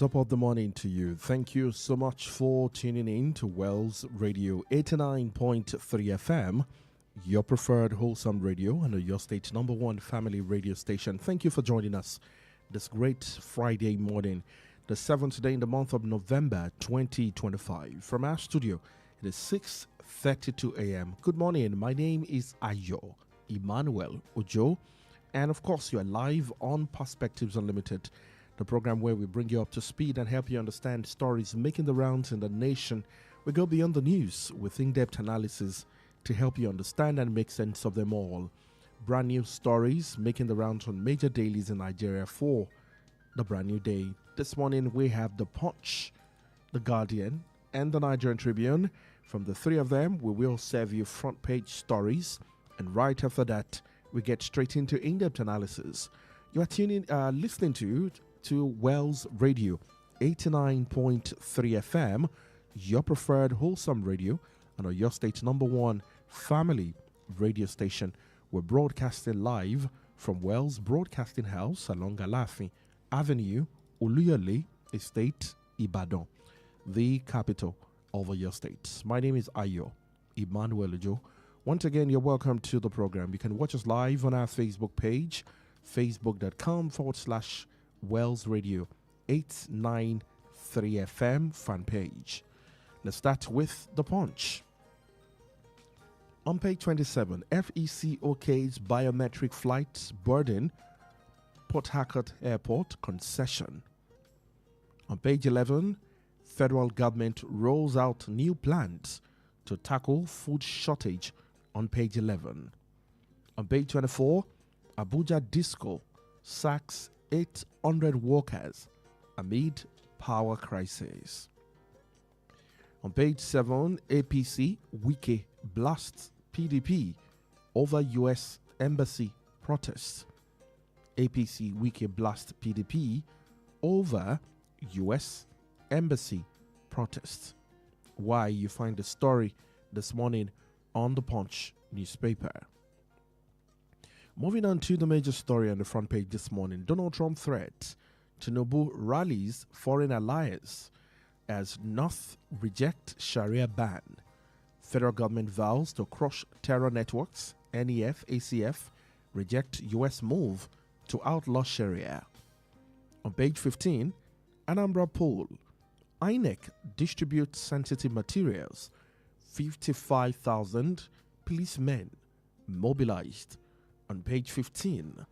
Top of the morning to you. Thank you so much for tuning in to Wells Radio 89.3 FM, your preferred wholesome radio and your state's number one family radio station. Thank you for joining us this great Friday morning, the 7th day in the month of November 2025. From our studio, it is 6:32 a.m. Good morning. My name is Ayo Emmanuel-Ojo, and of course, you are live on Perspectives Unlimited, the program where we bring you up to speed and help you understand stories making the rounds in the nation. We go beyond the news with in-depth analysis to help you understand and make sense of them all. Brand new stories making the rounds on major dailies in Nigeria for the brand new day. This morning we have The Punch, The Guardian, and The Nigerian Tribune. From the three of them, we will serve you front page stories, and right after that, we get straight into in-depth analysis. You are listening to Wells Radio 89.3 FM, your preferred wholesome radio and your state's number one family radio station. We're broadcasting live from Wells Broadcasting House along Alafi Avenue, Oluyole Estate, Ibadan, the capital of your state. My name is Ayo Emmanuel-Ojo. Once again, you're welcome to the program. You can watch us live on our Facebook page, facebook.com/Wells Radio 893 FM fan page. Let's start with The Punch. On page 27, FEC OK's biometric flights burden Port Harcourt Airport concession. On page 11, federal government rolls out new plans to tackle food shortage on page 11. On page 24, Abuja Disco sacks 800 workers amid power crisis. On page 7, APC Wike blasts PDP over U.S. Embassy protests. APC Wike blasts PDP over U.S. Embassy protests. Why? You find the story this morning on the Punch newspaper. Moving on to the major story on the front page this morning, Donald Trump threat, Tinubu rallies foreign allies as North reject Sharia ban. Federal government vows to crush terror networks. NEF, ACF reject U.S. move to outlaw Sharia. On page 15, Anambra poll, INEC distributes sensitive materials. 55,000 policemen mobilized. On page 15.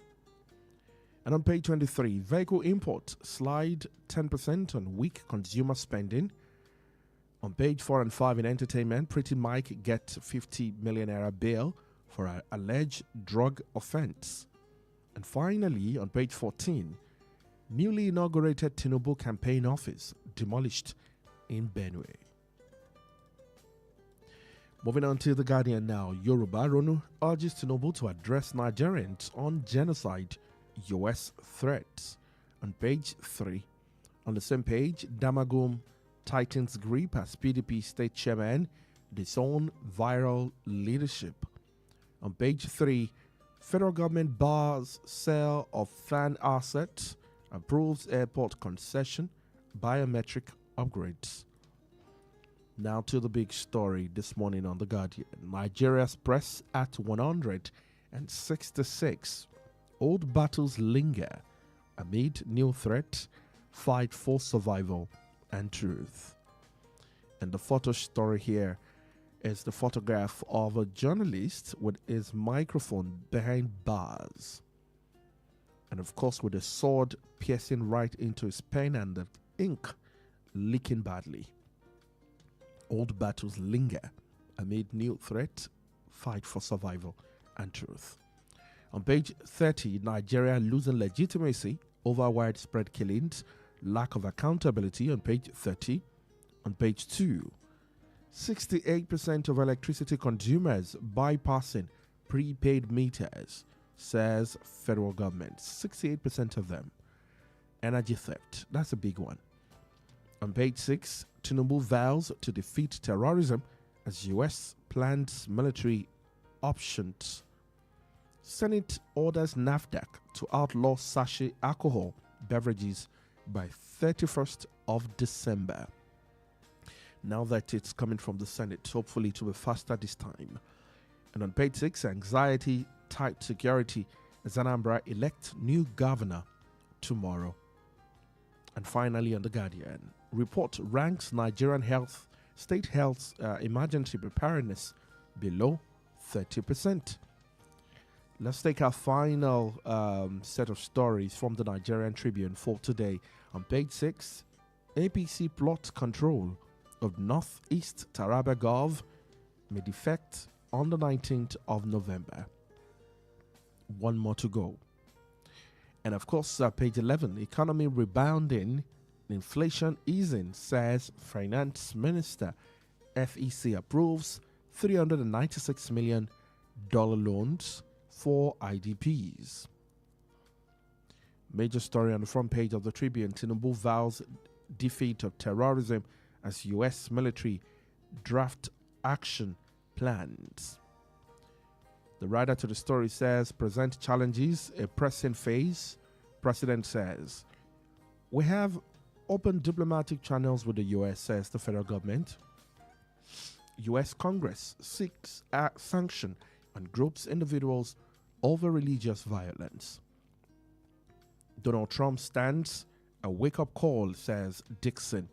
And on page 23, vehicle import slide 10% on weak consumer spending. On page 4 and 5 in entertainment, Pretty Mike gets 50 million naira bail for an alleged drug offense. And finally, on page 14, newly inaugurated Tinubu campaign office demolished in Benue. Moving on to The Guardian now, Yoruba Ronu urges Tinubu to address Nigerians on genocide, U.S. threats. On page 3. On the same page, Damagum tightens grip as PDP state chairman disown viral leadership. On page 3, federal government bars sale of fan assets, approves airport concession, biometric upgrades. Now to the big story this morning on The Guardian. Nigeria's press at 166. Old battles linger amid new threat, fight for survival and truth. And the photo story here is the photograph of a journalist with his microphone behind bars. And of course with a sword piercing right into his pen and the ink leaking badly. Old battles linger amid new threat, fight for survival and truth. On page 30, Nigeria losing legitimacy over widespread killings, lack of accountability on page 30. On page 2, 68% of electricity consumers bypassing prepaid meters, says federal government. 68% of them. Energy theft, that's a big one. On page 6, Tinubu vows to defeat terrorism as U.S. plans military options. Senate orders NAFDAC to outlaw sachet alcohol beverages by 31st of December. Now that it's coming from the Senate, hopefully it will be faster this time. And on page 6, anxiety, tight security as Anambra elect new governor tomorrow. And finally on The Guardian, report ranks Nigerian state health emergency preparedness below 30%. Let's take our final set of stories from the Nigerian Tribune for today. On page 6, APC plot control of Northeast Taraba Gov may defect on the 19th of November. One more to go. And of course, page 11, economy rebounding, inflation easing, says Finance Minister. FEC approves $396 million loans for IDPs. Major story on the front page of the Tribune, Tinubu vows defeat of terrorism as U.S. military draft action plans. The writer to the story says, present challenges, a pressing phase. President says, we have open diplomatic channels with the U.S., says the federal government. U.S. Congress seeks sanction on groups, individuals over religious violence. Donald Trump stands a wake-up call, says Dixon.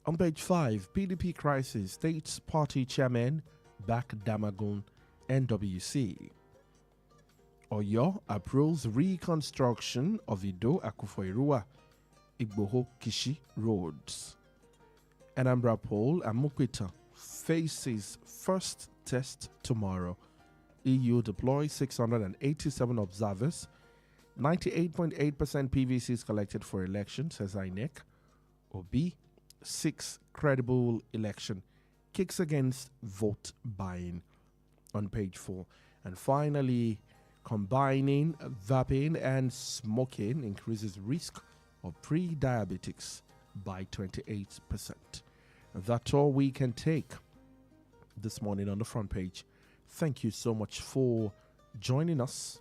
On page 5, PDP crisis, States Party Chairman back Damagun NWC. Oyo approves reconstruction of Ido Akufo-Iruwa Igboho Kishi roads. Anambra Pole Amukwita faces first test tomorrow. EU deploys 687 observers. 98.8% PVCs collected for election, says INEC. Obi, 6 credible election. Kicks against vote buying on page 4. And finally, combining vaping and smoking increases risk of pre-diabetics by 28%. That's all we can take this morning on the front page. Thank you so much for joining us.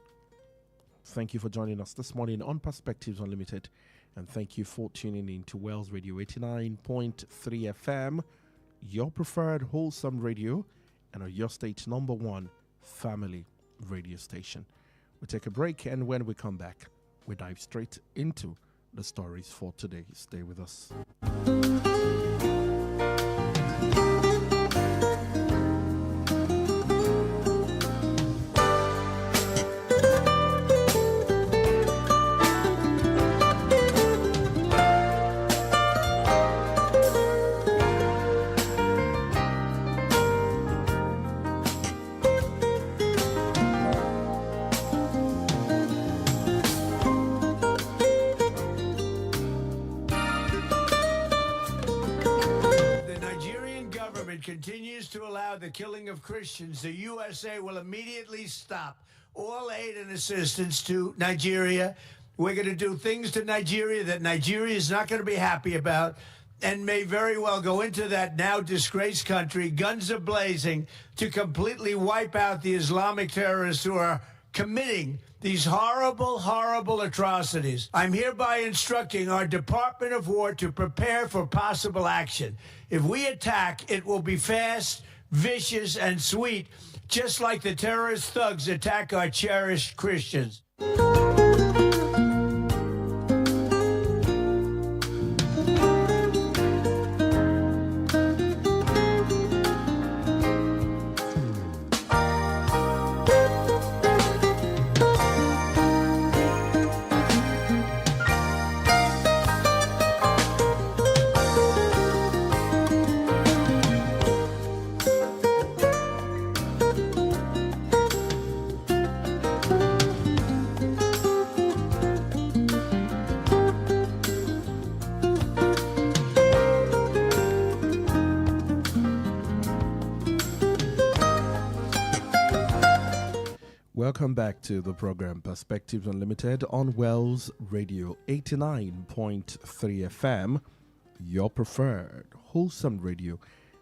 Thank you for joining us this morning on Perspectives Unlimited. And thank you for tuning in to Wells Radio 89.3 FM, your preferred wholesome radio, and your state's #1 family radio station. We'll take a break, and when we come back, we dive straight into the stories for today. Stay with us. Continues to allow the killing of Christians, the USA will immediately stop all aid and assistance to Nigeria. We're going to do things to Nigeria that Nigeria is not going to be happy about and may very well go into that now disgraced country, guns are blazing, to completely wipe out the Islamic terrorists who are committing these horrible, horrible atrocities. I'm hereby instructing our Department of War to prepare for possible action. If we attack, it will be fast, vicious, and sweet, just like the terrorist thugs attack our cherished Christians. Welcome back to the program Perspectives Unlimited on Wells Radio 89.3 FM, your preferred wholesome radio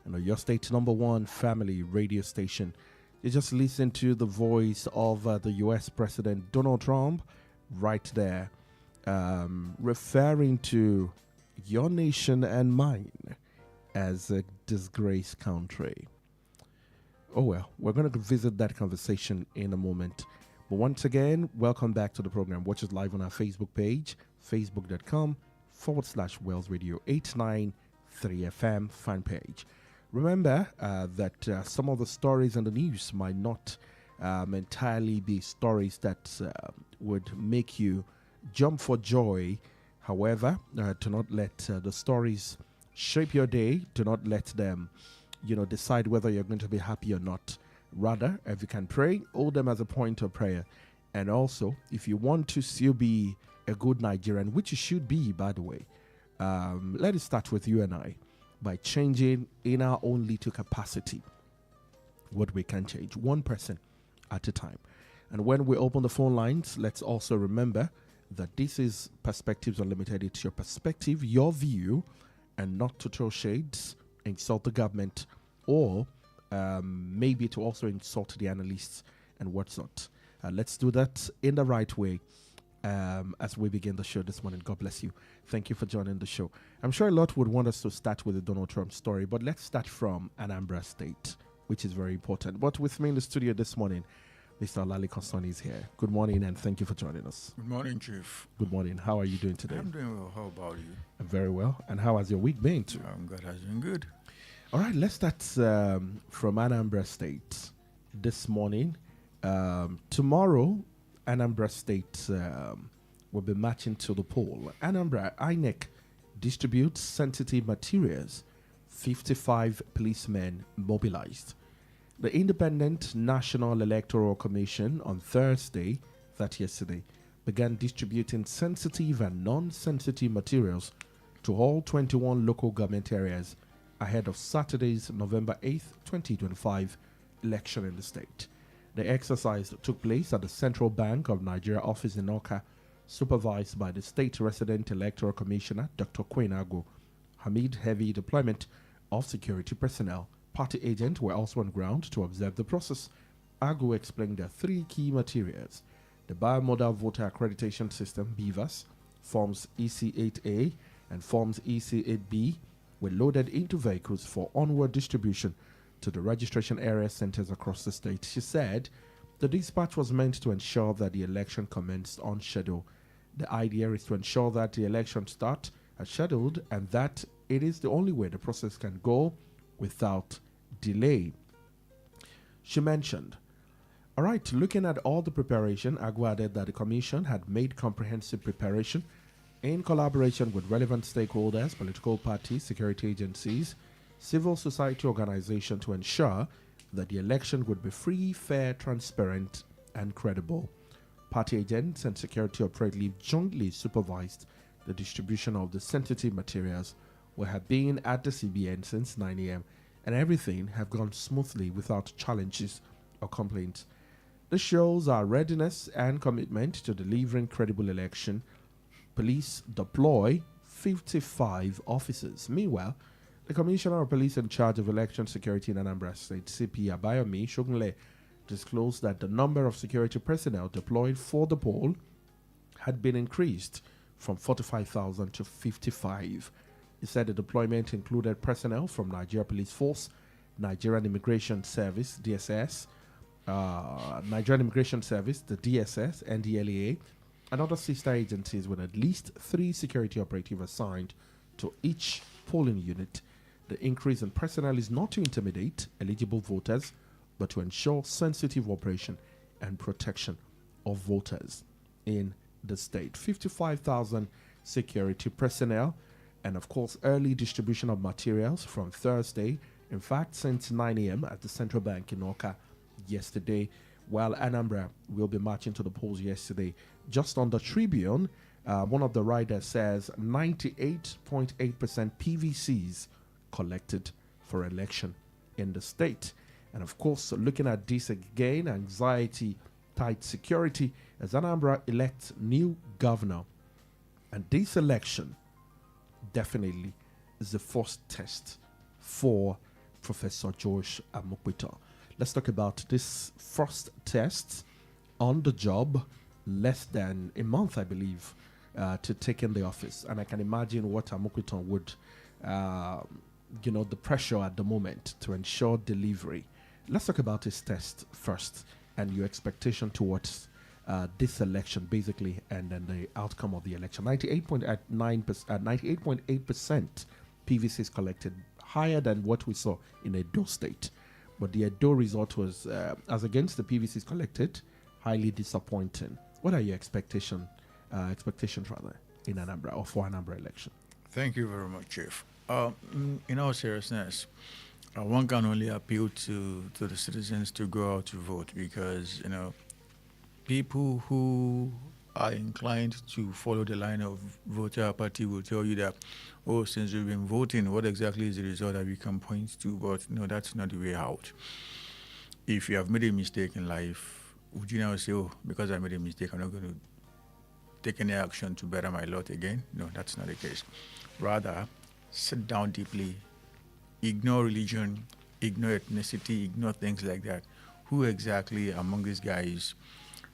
and your state's #1 family radio station. You just listened to the voice of the U.S. President Donald Trump right there. referring to your nation and mine as a disgraced country. Oh well, we're going to visit that conversation in a moment. But once again, welcome back to the program. Watch us live on our Facebook page, facebook.com/Wells Radio 893FM fan page. Remember that some of the stories in the news might not entirely be stories that would make you jump for joy. However, do not let the stories shape your day. Do not let them, decide whether you're going to be happy or not. Rather, if you can pray, hold them as a point of prayer. And also, if you want to still be a good Nigerian, which you should be, by the way, let it start with you and I by changing in our own little capacity what we can change, one person at a time. And when we open the phone lines, let's also remember that this is Perspectives Unlimited. It's your perspective, your view, and not to throw shades, insult the government, or maybe to also insult the analysts and what's not. Let's do that in the right way as we begin the show this morning. God bless you. Thank you for joining the show. I'm sure a lot would want us to start with the Donald Trump story, but let's start from Anambra State, which is very important. But with me in the studio this morning, Mr. Lali Kosoni is here. Good morning, and thank you for joining us. Good morning, Chief. Good morning. How are you doing today? I'm doing well. How about you? I'm very well. And how has your week been too? God has been good. All right, let's start from Anambra State this morning. Tomorrow, Anambra State will be marching to the poll. Anambra INEC distributes sensitive materials. 55 policemen mobilized. The Independent National Electoral Commission on Thursday, that yesterday, began distributing sensitive and non-sensitive materials to all 21 local government areas ahead of Saturday's November 8th, 2025 election in the state. The exercise took place at the Central Bank of Nigeria office in Awka, supervised by the State Resident Electoral Commissioner, Dr. Kwenago. Amid heavy deployment of security personnel, party agents were also on ground to observe the process. Agu explained the three key materials: the Biomodal Voter Accreditation System, BVAS, Forms EC8A and Forms EC8B were loaded into vehicles for onward distribution to the registration area centers across the state. She said the dispatch was meant to ensure that the election commenced on schedule. The idea is to ensure that the election starts as scheduled and that it is the only way the process can go without delay. She mentioned, all right, looking at all the preparation, Agu added that the commission had made comprehensive preparation in collaboration with relevant stakeholders, political parties, security agencies, civil society organizations to ensure that the election would be free, fair, transparent, and credible. Party agents and security operatives jointly supervised the distribution of the sensitive materials. We have been at the CBN since 9 a.m. and everything have gone smoothly without challenges or complaints. This shows our readiness and commitment to delivering credible election. Police deploy 55 officers. Meanwhile, the Commissioner of Police in charge of election security in Anambra State, CP Abayomi Shogunle, disclosed that the number of security personnel deployed for the poll had been increased from 45,000 to 55. He said the deployment included personnel from Nigeria Police Force, Nigerian Immigration Service, DSS, Nigerian Immigration Service, the DSS, NDLEA, and other sister agencies with at least 3 security operatives assigned to each polling unit. The increase in personnel is not to intimidate eligible voters, but to ensure sensitive operation and protection of voters in the state. 55,000 security personnel, and of course, early distribution of materials from Thursday. In fact, since 9 a.m. at the Central Bank in Awka yesterday, while Anambra will be marching to the polls yesterday. Just on the Tribune, one of the writers says 98.8% PVCs collected for election in the state. And of course, looking at this again, anxiety, tight security, as Anambra elects new governor. And this election definitely is the first test for Professor Josh Amokwito. Let's talk about this first test on the job, less than a month, I believe, to take in the office. And I can imagine what Amokuton would, the pressure at the moment to ensure delivery. Let's talk about his test first and your expectation towards this election, basically, and then the outcome of the election. 98.8% PVCs collected, higher than what we saw in Edo State. But the Edo result was, as against the PVCs collected, highly disappointing. What are your expectations rather in Anambra or for Anambra election? Thank you very much, Chief. In all seriousness, one can only appeal to the citizens to go out to vote because, people who are inclined to follow the line of voter party will tell you that, oh, since you've been voting, what exactly is the result that we can point to? But no, that's not the way out. If you have made a mistake in life, would you now say, oh, because I made a mistake, I'm not going to take any action to better my lot again? No, that's not the case. Rather, sit down deeply, ignore religion, ignore ethnicity, ignore things like that. Who exactly among these guys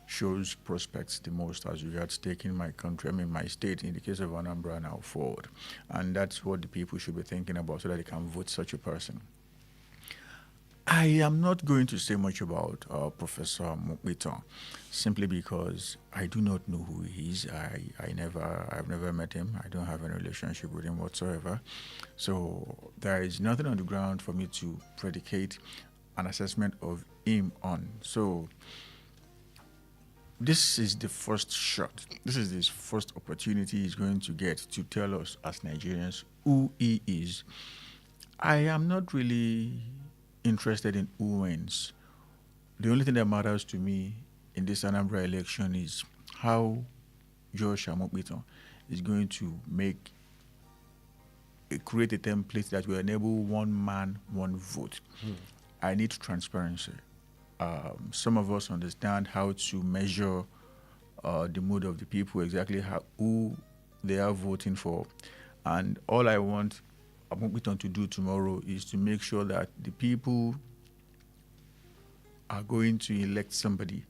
shows prospects the most as regards taking my country, my state, in the case of Anambra, now forward? And that's what the people should be thinking about so that they can vote such a person. I am not going to say much about Professor Mukbito, simply because I do not know who he is. I've never met him. I don't have any relationship with him whatsoever. So there is nothing on the ground for me to predicate an assessment of him on. So this is the first shot. This is his first opportunity he's going to get to tell us as Nigerians who he is. I am not really interested in who wins. The only thing that matters to me in this Anambra election is how George Amokbito is going to create a template that will enable one man, one vote. I need transparency. Some of us understand how to measure the mood of the people, exactly who they are voting for. And all I want Amokbiton to do tomorrow is to make sure that the people are going to elect somebody,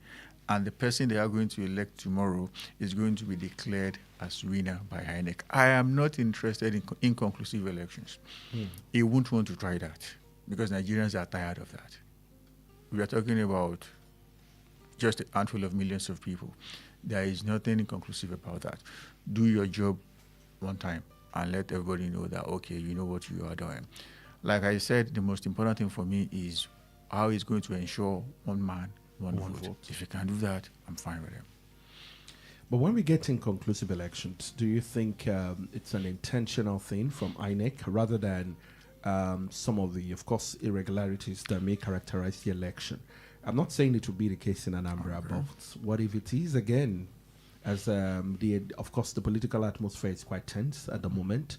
and the person they are going to elect tomorrow is going to be declared as winner by INEC. I am not interested in inconclusive elections. He won't want to try that because Nigerians are tired of that. We are talking about just a handful of millions of people. There is nothing inconclusive about that. Do your job one time and let everybody know that, okay, you know what you are doing. Like I said, the most important thing for me is how he's going to ensure one man, one vote. If he can do that, I'm fine with him. But when we get inconclusive elections, do you think it's an intentional thing from INEC rather than some of the, of course, irregularities that may characterize the election? I'm not saying it will be the case in Anambra, but what if it is again? As of course, the political atmosphere is quite tense at the moment.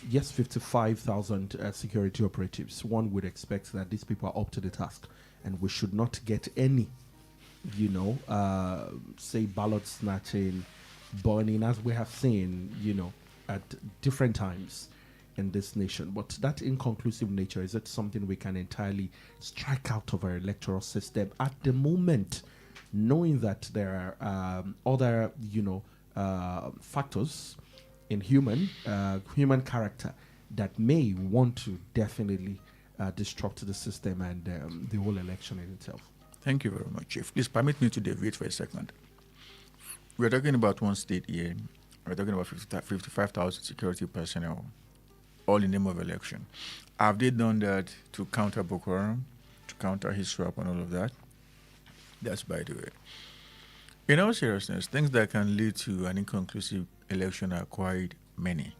Yes, 55,000 security operatives. One would expect that these people are up to the task, and we should not get any, say ballot snatching, burning, as we have seen, at different times in this nation. But that inconclusive nature, is it something we can entirely strike out of our electoral system at the moment, knowing that there are other, factors in human character that may want to definitely disrupt the system and the whole election in itself? Thank you very much, Chief. Please permit me to deviate for a second. We're talking about one state here. We're talking about 55,000 security personnel, all in the name of election. Have they done that to counter Boko Haram, to counter his swap and all of that? That's by the way. In all seriousness, things that can lead to an inconclusive election are quite many.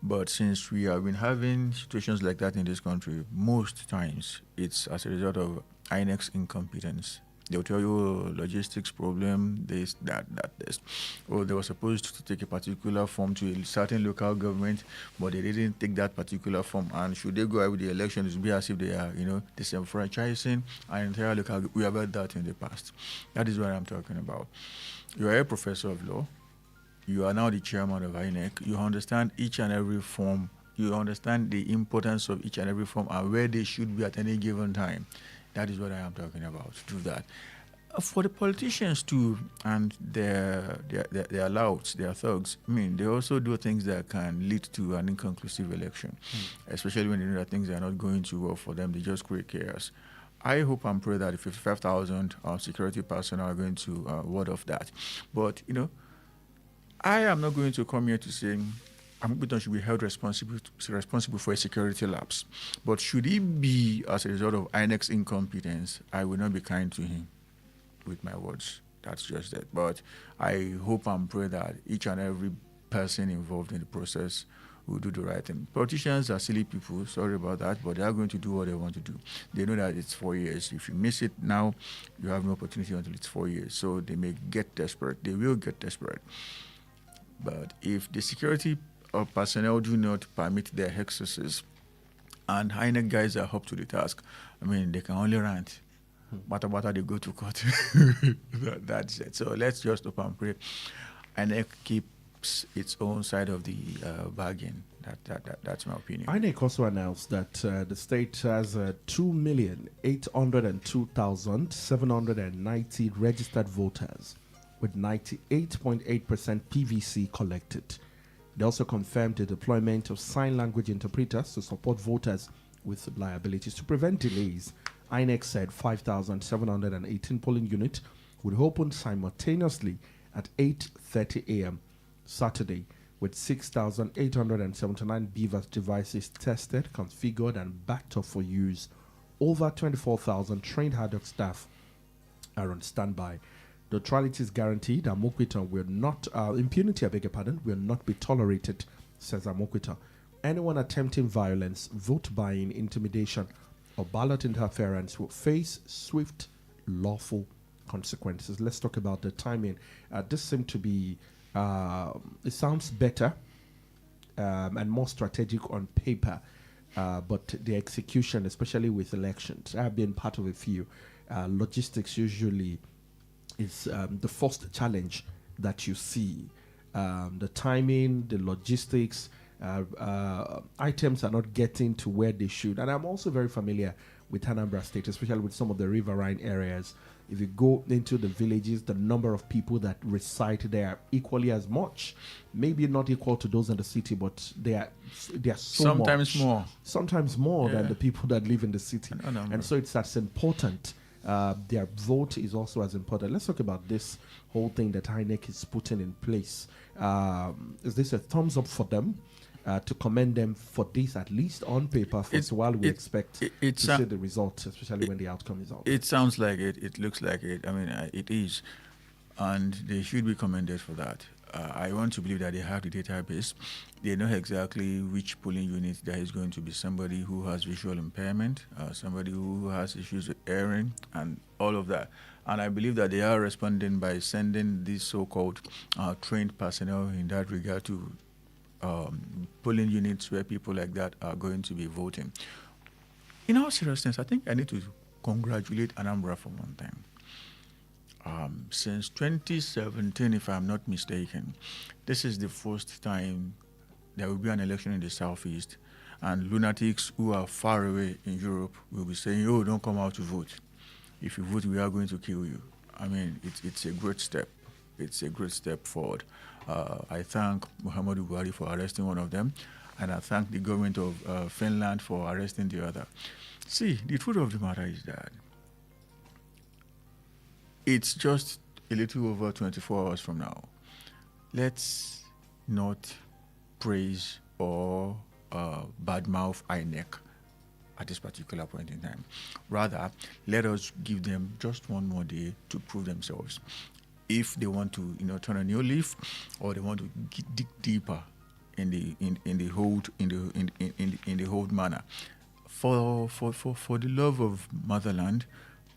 But since we have been having situations like that in this country, most times it's as a result of INEC's incompetence. They'll tell you, oh, logistics problem, this, that, this. Or they were supposed to take a particular form to a certain local government, but they didn't take that particular form. And should they go out with the election, it will be as if they are, disenfranchising an entire local. We have heard that in the past. That is what I'm talking about. You are a professor of law. You are now the chairman of INEC. You understand each and every form. You understand the importance of each and every form and where they should be at any given time. That is what I am talking about. Do that. For the politicians too, and their louts, their thugs, I mean, they also do things that can lead to an inconclusive election, especially when they know that things are not going too well for them. They just create chaos. I hope and pray that the 55,000 security personnel are going to ward off that. But, I am not going to come here to say Amupitan should be held responsible for a security lapse. But should it be as a result of INEC's incompetence, I will not be kind to him with my words. That's just it. But I hope and pray that each and every person involved in the process will do the right thing. Politicians are silly people, sorry about that, but they are going to do what they want to do. They know that it's 4 years. If you miss it now, you have no opportunity until it's 4 years. So they may get desperate. They will get desperate. But if the security personnel do not permit their excesses and INEC guys are up to the task, I mean, they can only rant. Bata they go to court. That's it. So let's just hope and pray INEC keeps its own side of the bargain. That's my opinion. INEC also announced that the state has 2,802,790 registered voters with 98.8% PVC collected. They also confirmed the deployment of sign language interpreters to support voters with liabilities. To prevent delays, INEC said 5,718 polling units would open simultaneously at 8:30 a.m. Saturday, with 6,879 BVAS devices tested, configured, and backed up for use. Over 24,000 trained HADOC staff are on standby. Neutrality is guaranteed. Amokwita will not, impunity, I beg your pardon, will not be tolerated, says Amokwita. Anyone attempting violence, vote buying, intimidation, or ballot interference will face swift, lawful consequences. Let's talk about the timing. This seemed to be, it sounds better and more strategic on paper, but the execution, especially with elections, I have been part of a few. Logistics usually is the first challenge that you see. The timing, the logistics, items are not getting to where they should. And I'm also very familiar with Anambra State, especially with some of the riverine areas. If you go into the villages, the number of people that reside there are equally as much. Maybe not equal to those in the city, but they are so Sometimes much. more. Sometimes more than the people that live in the city. And so it's as important. Their vote is also as important. Let's talk about this whole thing that INEC is putting in place. Is this a thumbs up for them? To commend them for this, at least on paper, while we expect to see the results, especially when the outcome is out. It sounds like it. It looks like it. I mean, it is. And they should be commended for that. I want to believe that they have the database. They know exactly which polling unit there is going to be somebody who has visual impairment, somebody who has issues with hearing, and all of that. And I believe that they are responding by sending these so-called trained personnel in that regard to polling units where people like that are going to be voting. In all seriousness, I think I need to congratulate Anambra for one thing. Since 2017, if I'm not mistaken, this is the first time there will be an election in the Southeast, and lunatics who are far away in Europe will be saying, oh, don't come out to vote. If you vote, we are going to kill you. I mean, it's a great step. It's a great step forward. I thank Muhammadu Buhari for arresting one of them, and I thank the government of Finland for arresting the other. See, the truth of the matter is that it's just a little over 24 hours from now. Let's not praise or badmouth INEC at this particular point in time. Rather, let us give them just one more day to prove themselves. If they want to, turn a new leaf, or they want to dig deeper in the hold manner, for the love of motherland,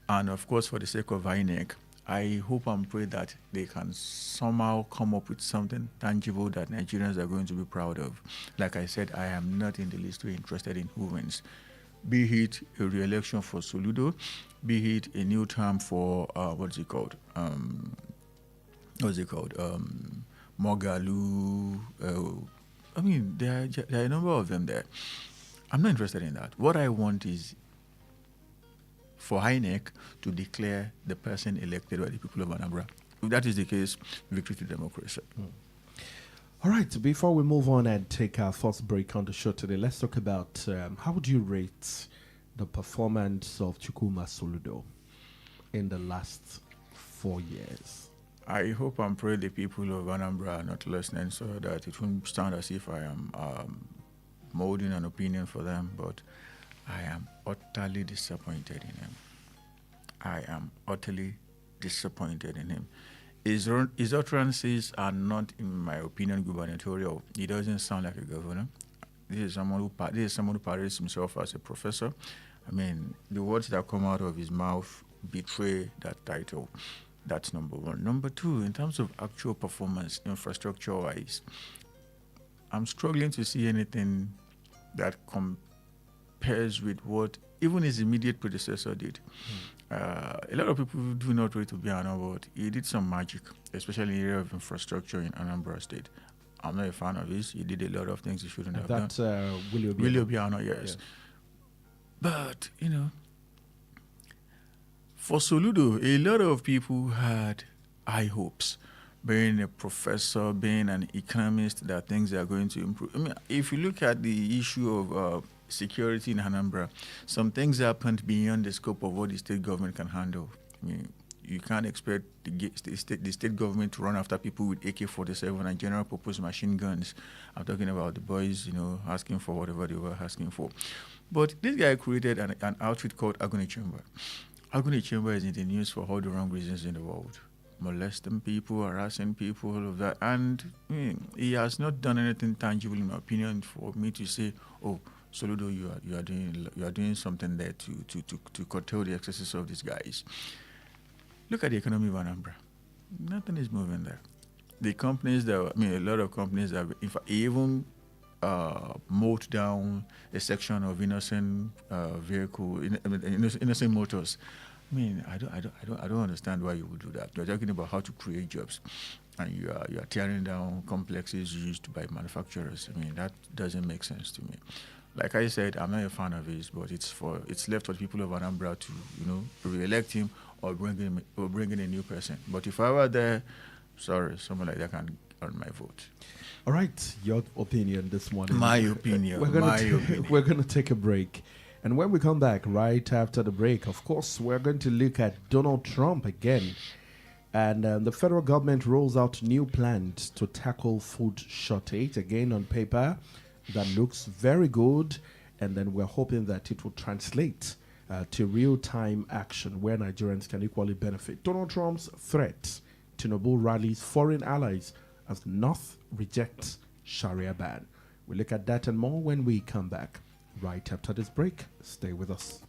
and of course for the sake of INEC, I hope and pray that they can somehow come up with something tangible that Nigerians are going to be proud of. Like I said, I am not in the least interested in who wins. Be it a re-election for Soludo, be it a new term for Mogalu. I mean, there are a number of them there. I'm not interested in that. What I want is for INEC to declare the person elected by the people of Anambra. If that is the case, victory to democracy. All right, before we move on and take our first break on the show today, let's talk about how would you rate the performance of Chukwuma Soludo in the last 4 years? I hope and pray the people of Anambra are not listening so that it won't sound as if I am molding an opinion for them, but I am utterly disappointed in him. I am utterly disappointed in him. His utterances are not, in my opinion, gubernatorial. He doesn't sound like a governor. This is someone who parades himself as a professor. I mean, the words that come out of his mouth betray that title. That's number one. Number two, in terms of actual performance, infrastructure-wise, I'm struggling to see anything that compares with what even his immediate predecessor did. A lot of people do not rate Obiano, but he did some magic, especially in the area of infrastructure in Anambra State. I'm not a fan of his. He did a lot of things he shouldn't have done. That's Willie Obiano. Willie Obiano, yes. Yeah. But, for Soludo, a lot of people had high hopes. Being a professor, being an economist, that things are going to improve. I mean, if you look at the issue of security in Anambra, some things happened beyond the scope of what the state government can handle. I mean, you can't expect the state government to run after people with AK-47 and general purpose machine guns. I'm talking about the boys, asking for whatever they were asking for. But this guy created an outfit called Agony Chamber. Agony Chamber is in the news for all the wrong reasons in the world. Molesting people, harassing people, all of that. And he has not done anything tangible, in my opinion, for me to say, oh, Soludo, you are doing something there to curtail the excesses of these guys. Look at the economy of Anambra. Nothing is moving there. The companies a lot of companies have, in fact, even mowed down a section of innocent innocent motors. I mean, I don't understand why you would do that. You're talking about how to create jobs, and you are tearing down complexes used by manufacturers. I mean, that doesn't make sense to me. Like I said, I'm not a fan of his, but it's left for the people of Anambra to re-elect him or bring in a new person. But if I were there, sorry, someone like that can earn my vote. All right, your opinion this morning. My opinion. We're going to take a break. And when we come back right after the break, of course, we're going to look at Donald Trump again. And the federal government rolls out new plans to tackle food shortage, again on paper. That looks very good. And then we're hoping that it will translate to real-time action where Nigerians can equally benefit. Donald Trump's threat, Tinubu rallies foreign allies as the North rejects Sharia ban. We'll look at that and more when we come back. Right after this break, stay with us.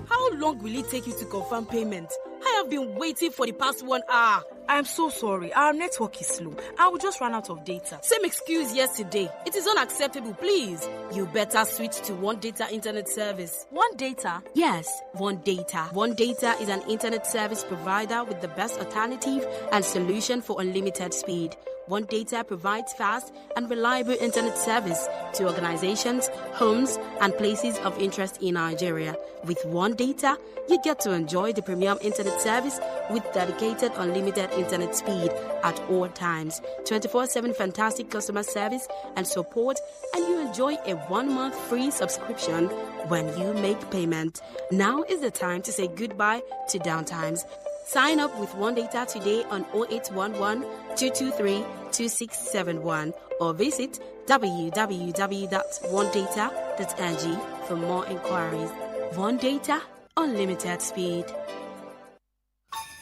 How long will it take you to confirm payment? I have been waiting for the past 1 hour. I'm so sorry. Our network is slow. I will just run out of data. Same excuse yesterday. It is unacceptable, please. You better switch to One Data Internet Service. One Data? Yes, One Data. One Data is an internet service provider with the best alternative and solution for unlimited speed. One Data provides fast and reliable internet service to organizations, homes, and places of interest in Nigeria. With One Data, you get to enjoy the premium internet service with dedicated unlimited internet speed at all times, 24/7 fantastic customer service and support, and you enjoy a 1-month free subscription when you make payment. Now is the time to say goodbye to downtimes. Sign up with One Data today on 0811 223 2671 or visit www.onedata.ng for more inquiries. One Data, unlimited speed.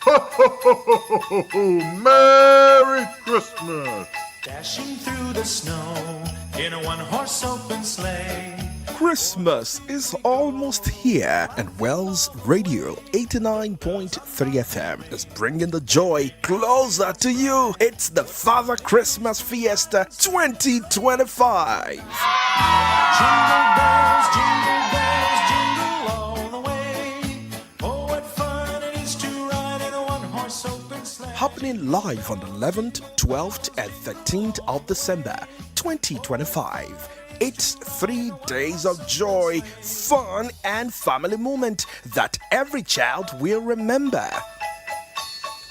Ho, ho, ho, ho, ho, ho, ho. Merry Christmas! Dashing through the snow in a one-horse open sleigh. Christmas is almost here, and Wells Radio 89.3 FM is bringing the joy closer to you. It's the Father Christmas Fiesta 2025. Jingle bells, jingle all the way. Oh, what fun it is to ride in a one-horse open sleigh. Happening live on the 11th, 12th, and 13th of December 2025. It's 3 days of joy, fun, and family moment that every child will remember.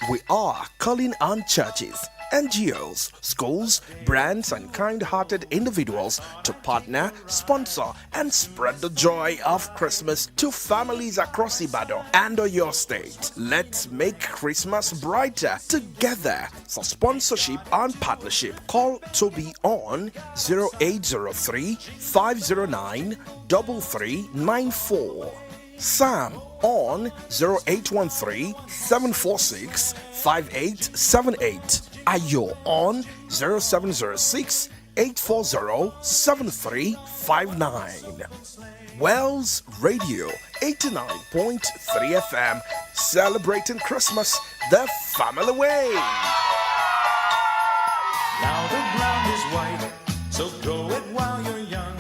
We are calling on churches, NGOs, schools, brands, and kind-hearted individuals to partner, sponsor, and spread the joy of Christmas to families across Ibadan and Oyo State. Let's make Christmas brighter together. For sponsorship and partnership, call Toby on 0803 509 3394. Sam on 0813 746 5878. Ayo on 0706 840 7359. Wells Radio 89.3 FM, celebrating Christmas the family way. Now the ground is white, so grow it while you're young.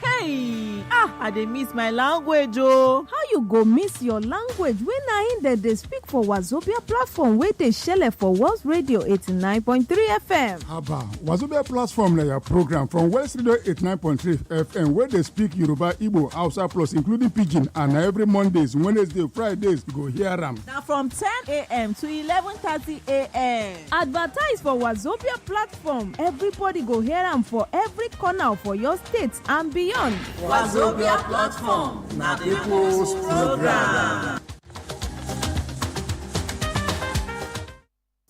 Hey, I dey miss my language oh. How you go miss your language when na im dem dey speak for Wazobia platform wey dey shele for Wells Radio 89.3 FM? Haba, Wazobia platform na your program from Wells Radio 89.3 FM wey dey speak Yoruba, Igbo, Hausa plus including Pidgin, and na every Mondays, Wednesdays, Fridays you go hear am. Na from 10 a.m. to 11:30 a.m. Advertise for Wazobia platform. Everybody go hear am for every corner for your state and beyond. Wazobia platform, na people's program.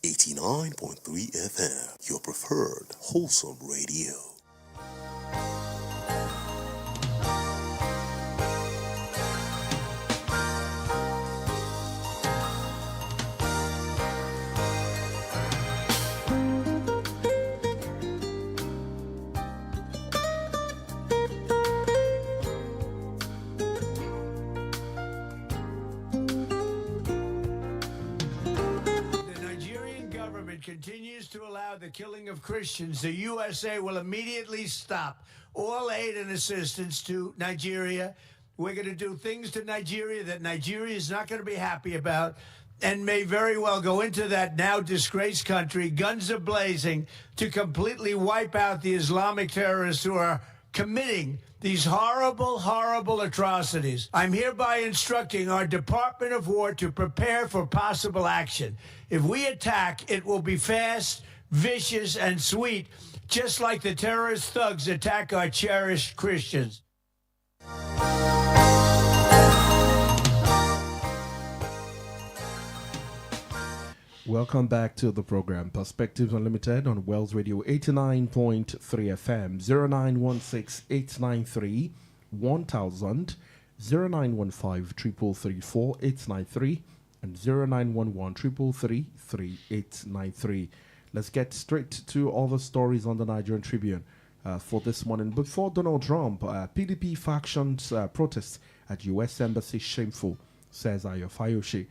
89.3 FM, your preferred wholesome radio. Continues to allow the killing of Christians, the USA will immediately stop all aid and assistance to Nigeria. We're going to do things to Nigeria that Nigeria is not going to be happy about and may very well go into that now disgraced country, guns are blazing, to completely wipe out the Islamic terrorists who are committing these horrible, horrible atrocities. I'm hereby instructing our Department of War to prepare for possible action. If we attack, it will be fast, vicious, and sweet, just like the terrorist thugs attack our cherished Christians. Welcome back to the program Perspectives Unlimited on Wells Radio 89.3 FM 0916-893-1000 0915-333-4893 and 0911-333-3893. Let's get straight to all the stories on the Nigerian Tribune for this morning. Before Donald Trump, PDP factions protests at U.S. Embassy shameful, says Ayo Emmanuel-Ojo.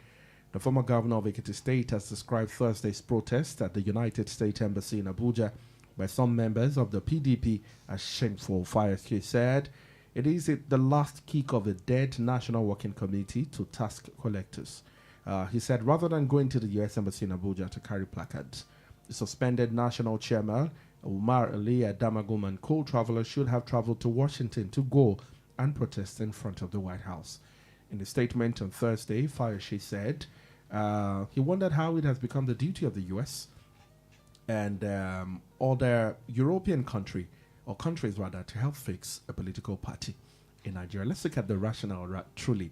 The former governor of Ekiti State has described Thursday's protest at the United States Embassy in Abuja by some members of the PDP as shameful. Emmanuel-Ojo said it is the last kick of the dead National Working Committee to task collectors. He said rather than going to the U.S. Embassy in Abuja to carry placards, the suspended national chairman, Umar Ali Damagum, and co-travelers should have traveled to Washington to go and protest in front of the White House. In a statement on Thursday, Emmanuel-Ojo said he wondered how it has become the duty of the U.S. and other European countries to help fix a political party in Nigeria. Let's look at the rationale truly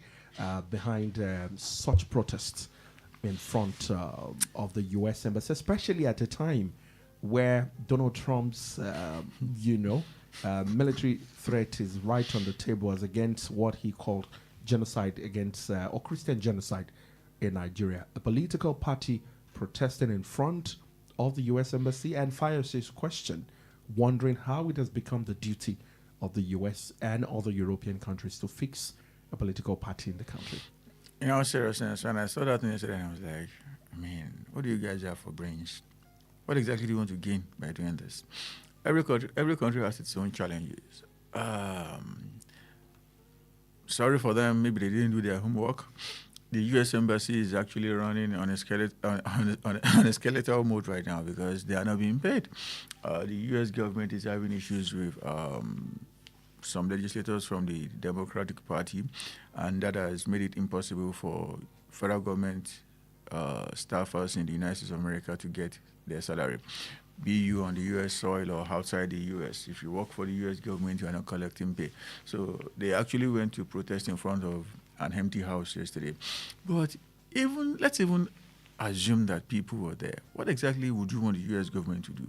behind such protests in front of the U.S. Embassy, especially at a time where Donald Trump's, military threat is right on the table as against what he called genocide against, or Christian genocide in Nigeria. A political party protesting in front of the U.S. Embassy, and Emmanuel-Ojo's question, wondering how it has become the duty of the U.S. and other European countries to fix a political party in the country. In all seriousness, when I saw that yesterday, I was like, what do you guys have for brains? What exactly do you want to gain by doing this? Every country has its own challenges. Sorry for them, maybe they didn't do their homework. the U.S. Embassy is actually running on a skeletal mode right now because they are not being paid. The U.S. government is having issues with some legislators from the Democratic Party, and that has made it impossible for federal government staffers in the United States of America to get their salary. Be you on the U.S. soil or outside the U.S. If you work for the U.S. government, you are not collecting pay. So they actually went to protest in front of an empty house yesterday. But let's even assume that people were there. What exactly would you want the U.S. government to do?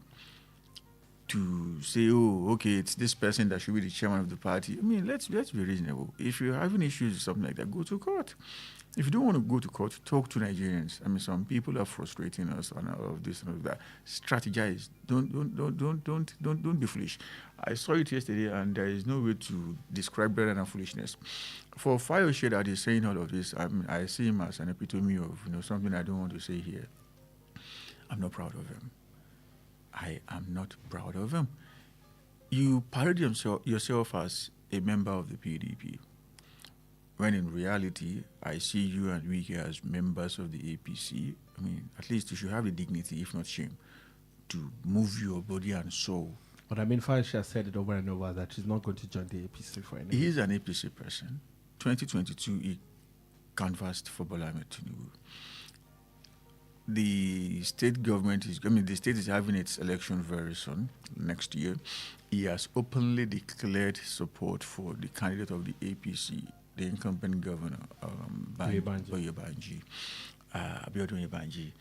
To say, oh, okay, it's this person that should be the chairman of the party. I mean, let's be reasonable. If you're having issues with something like that, go to court. If you don't want to go to court, talk to Nigerians. I mean, some people are frustrating us on all of this and all of that. Strategize. Don't be foolish. I saw it yesterday, and there is no way to describe better than foolishness. For Fayose that is saying all of this, I see him as an epitome of something I don't want to say here. I'm not proud of him. I am not proud of him. You parody yourself as a member of the PDP, when in reality, I see you and we here as members of the APC. I mean, at least you should have the dignity, if not shame, to move your body and soul. But I mean, Fayose has said it over and over that he's not going to join the APC for anything. He is an APC person. 2022, he canvassed for Bola Ahmed Tinubu. The state government the state is having its election very soon, next year. He has openly declared support for the candidate of the APC, the incumbent governor, Abiodun Yebanji.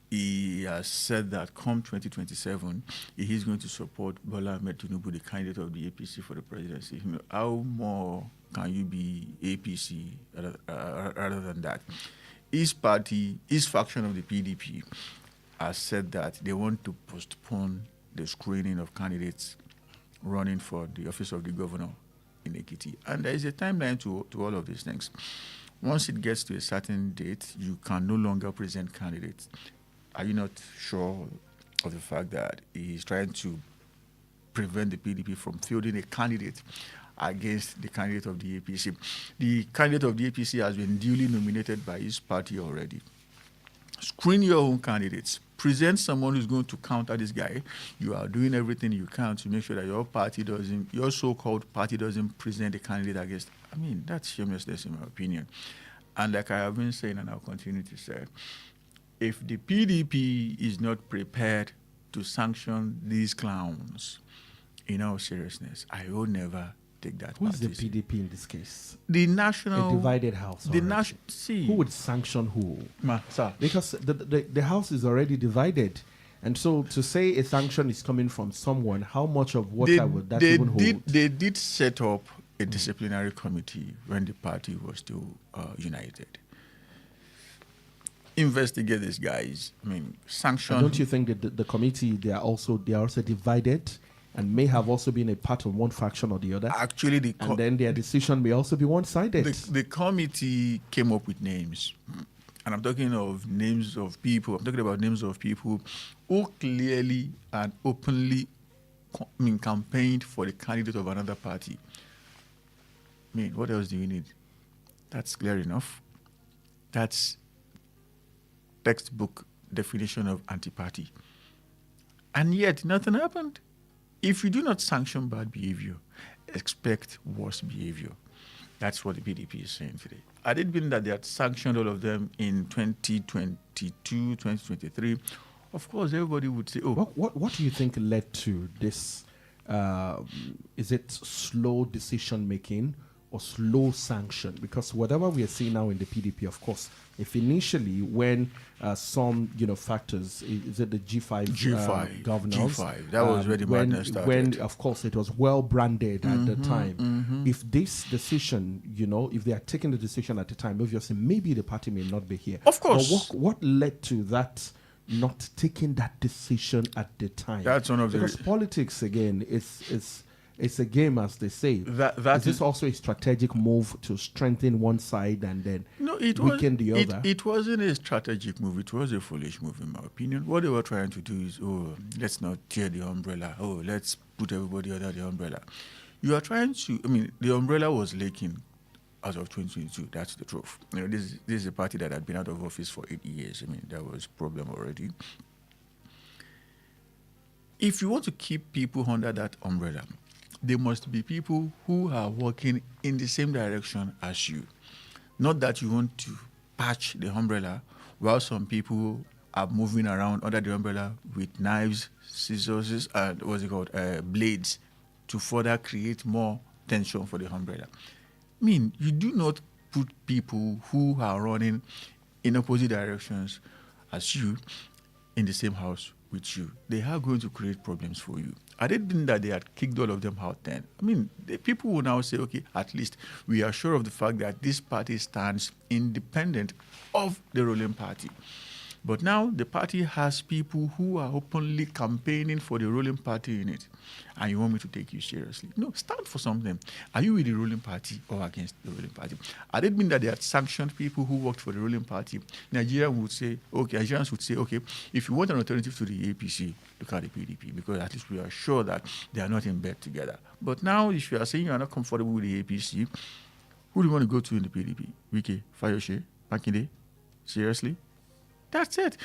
He has said that come 2027, he is going to support Bola Ahmed Tinubu, the candidate of the APC for the presidency. How more can you be APC rather than that? His party, his faction of the PDP, has said that they want to postpone the screening of candidates running for the office of the governor in Ekiti. And there is a timeline to all of these things. Once it gets to a certain date, you can no longer present candidates. Are you not sure of the fact that he is trying to prevent the PDP from fielding a candidate against the candidate of the APC? The candidate of the APC has been duly nominated by his party already. Screen your own candidates. Present someone who's going to counter this guy. You are doing everything you can to make sure that your so-called party doesn't present a candidate against. I mean, that's shamelessness in my opinion. And like I have been saying, and I'll continue to say, if the PDP is not prepared to sanction these clowns, in all seriousness, I will never take that. Who is the PDP in this case? The national... A divided house. Who would sanction who? Sir. Because the house is already divided. And so to say a sanction is coming from someone, how much of water would that even hold? They did set up a disciplinary committee when the party was still united. Investigate these guys. I mean, sanction... And don't you think that the committee, they are also divided and may have also been a part of one faction or the other? Actually, and then their decision may also be one-sided. The committee came up with names. And I'm talking of names of people. I'm talking about names of people who clearly and openly campaigned for the candidate of another party. I mean, what else do you need? That's clear enough. That's textbook definition of anti-party. And yet, nothing happened. If you do not sanction bad behavior, expect worse behavior. That's what the PDP is saying today. Had it been that they had sanctioned all of them in 2022, 2023, of course, everybody would say, oh. What do you think led to this? Is it slow decision-making or slow sanction? Because whatever we are seeing now in the PDP, of course, if initially when some factors, is it the G5 governors? G5, that was where the madness started. When, of course, it was well branded at the time. If this decision, if they are taking the decision at the time, obviously maybe the party may not be here. Of course. But what led to that? Not taking that decision at the time. That's one of because politics again it's a game, as they say. Is this also a strategic move to strengthen one side and then weaken the other? It wasn't a strategic move. It was a foolish move, in my opinion. What they were trying to do is, let's not tear the umbrella. Let's put everybody under the umbrella. You are trying to, the umbrella was leaking as of 2022. That's the truth. This is a party that had been out of office for 8 years. I mean, there was a problem already. If you want to keep people under that umbrella, there must be people who are working in the same direction as you. Not that you want to patch the umbrella while some people are moving around under the umbrella with knives, scissors, and blades to further create more tension for the umbrella. I mean, you do not put people who are running in opposite directions as you in the same house with you. They are going to create problems for you. I didn't think that they had kicked all of them out then. I mean, the people will now say, okay, at least we are sure of the fact that this party stands independent of the ruling party. But now the party has people who are openly campaigning for the ruling party in it. And you want me to take you seriously? No, stand for something. Are you with the ruling party or against the ruling party? I didn't mean that they had sanctioned people who worked for the ruling party. Nigerians would say, okay, if you want an alternative to the APC, look at the PDP, because at least we are sure that they are not in bed together. But now, if you are saying you are not comfortable with the APC, who do you want to go to in the PDP? Wike, Fayose, Makinde? Seriously? That's it.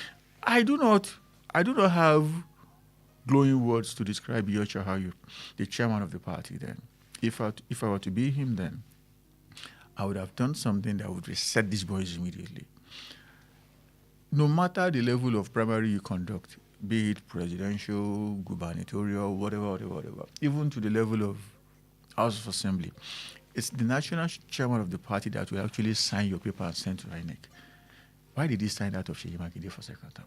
I do not have glowing words to describe Yocha Hayu, the chairman of the party then. If I were to be him then, I would have done something that would reset these boys immediately. No matter the level of primary you conduct, be it presidential, gubernatorial, whatever, even to the level of House of Assembly, it's the national chairman of the party that will actually sign your paper and send to INEC. Why did he sign out of Sheyi Makinde for second term?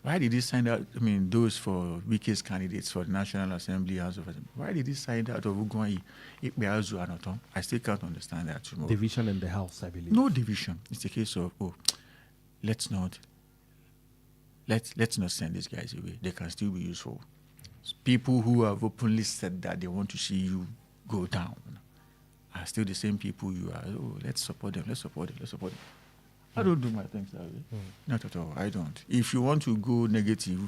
Why did he sign out, those for Wike's candidates for the National Assembly, House of Assembly? Why did he sign out of Ugwai, Ikpeazu, and Oton? I still can't understand that tomorrow. Division in the House, I believe. No division. It's a case of, let's not send these guys away. They can still be useful. People who have openly said that they want to see you go down are still the same people you are. Let's support them. I don't do my things that way. Not at all. I don't. If you want to go negative,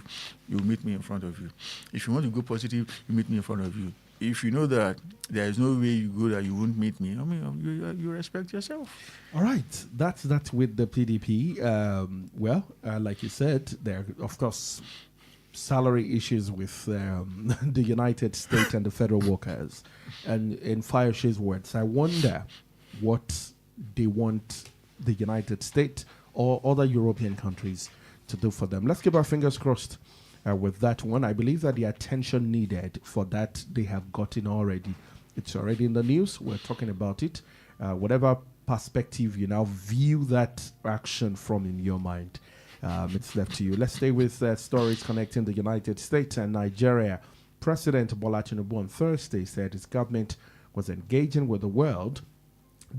you meet me in front of you. If you want to go positive, you meet me in front of you. If you know that there is no way you go that you won't meet me, you respect yourself. All right. That's with the PDP. Like you said, there are, of course, salary issues with the United States and the federal workers. And in Fayose's words, I wonder what they want the United States or other European countries to do for them. Let's keep our fingers crossed with that one. I believe that the attention needed for that they have gotten already. It's already in the news. We're talking about it. Whatever perspective you now view that action from in your mind, it's left to you. Let's stay with stories connecting the United States and Nigeria. President Bola Tinubu on Thursday said his government was engaging with the world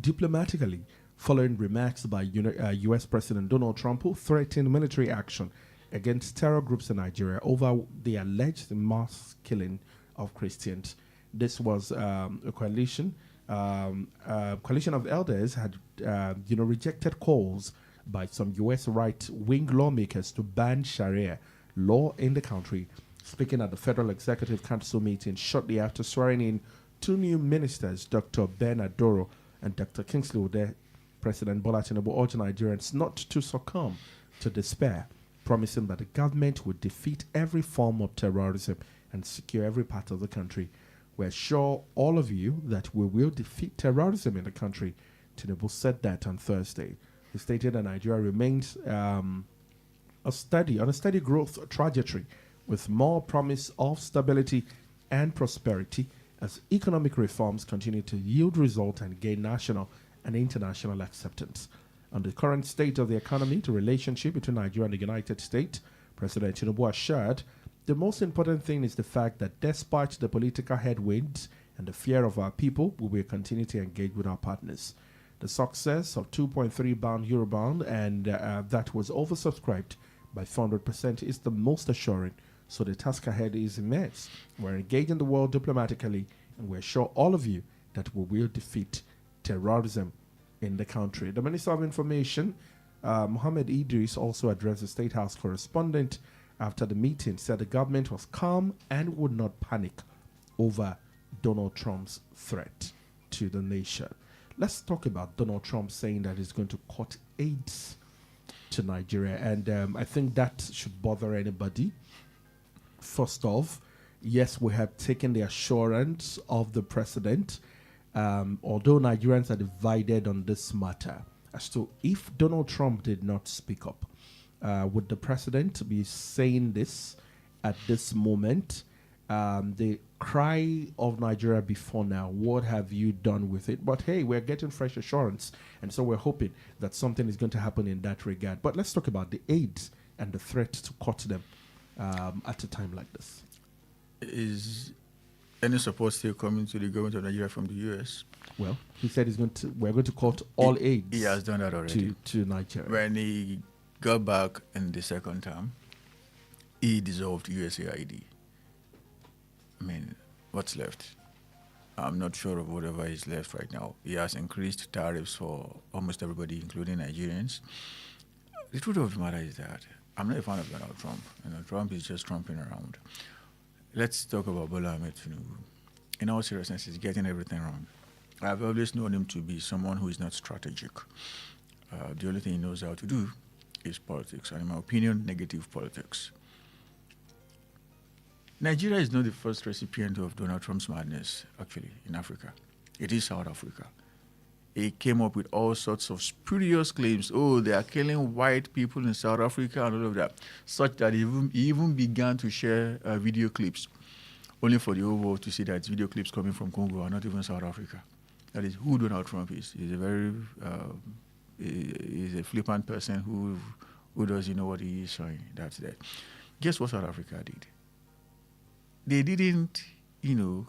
diplomatically following remarks by U.S. President Donald Trump, who threatened military action against terror groups in Nigeria over the alleged mass killing of Christians. This was a coalition. Coalition of elders had, rejected calls by some U.S. right-wing lawmakers to ban Sharia law in the country. Speaking at the Federal Executive Council meeting shortly after swearing in two new ministers, Dr. Ben Adoro and Dr. Kingsley Ode, President Bola Tinubu urged Nigerians not to succumb to despair, promising that the government would defeat every form of terrorism and secure every part of the country. We're sure, all of you, that we will defeat terrorism in the country. Tinubu said that on Thursday. He stated that Nigeria remains on a steady growth trajectory with more promise of stability and prosperity as economic reforms continue to yield results and gain national and international acceptance. On the current state of the economy, the relationship between Nigeria and the United States, President Tinubu assured, the most important thing is the fact that despite the political headwinds and the fear of our people, we will continue to engage with our partners. The success of 2.3 billion Eurobond and that was oversubscribed by 400% is the most assuring. So the task ahead is immense. We're engaging the world diplomatically, and we're sure all of you that we will defeat terrorism in the country. The Minister of Information, Mohammed Idris, also addressed the State House correspondent after the meeting, said the government was calm and would not panic over Donald Trump's threat to the nation. let's talk about Donald Trump saying that he's going to cut aid to Nigeria. And I think that should bother anybody. First off, yes, we have taken the assurance of the president, although Nigerians are divided on this matter as to if Donald Trump did not speak up, would the president be saying this at this moment? The cry of Nigeria before now, what have you done with it? But hey, we're getting fresh assurance, and so we're hoping that something is going to happen in that regard. But let's talk about the aid and the threat to cut them at a time like this. Is any support still coming to the government of Nigeria from the U.S.? Well, he said we're going to cut all aid. He has done that already. To Nigeria. When he got back in the second term, he dissolved USAID. I mean, what's left? I'm not sure of whatever is left right now. He has increased tariffs for almost everybody, including Nigerians. The truth of the matter is that I'm not a fan of Donald Trump. Trump is just trumping around. Let's talk about Bola Ahmed Tinubu. In all seriousness, he's getting everything wrong. I've always known him to be someone who is not strategic. The only thing he knows how to do is politics, and in my opinion, negative politics. Nigeria is not the first recipient of Donald Trump's madness, actually, in Africa. It is South Africa. He came up with all sorts of spurious claims. Oh, they are killing white people in South Africa and all of that, such that he even began to share video clips, only for the whole world to see that it's video clips coming from Congo and not even South Africa. That is who Donald Trump is. He's a very he's a flippant person who doesn't know what he is showing. That's that. Guess what South Africa did? They didn't,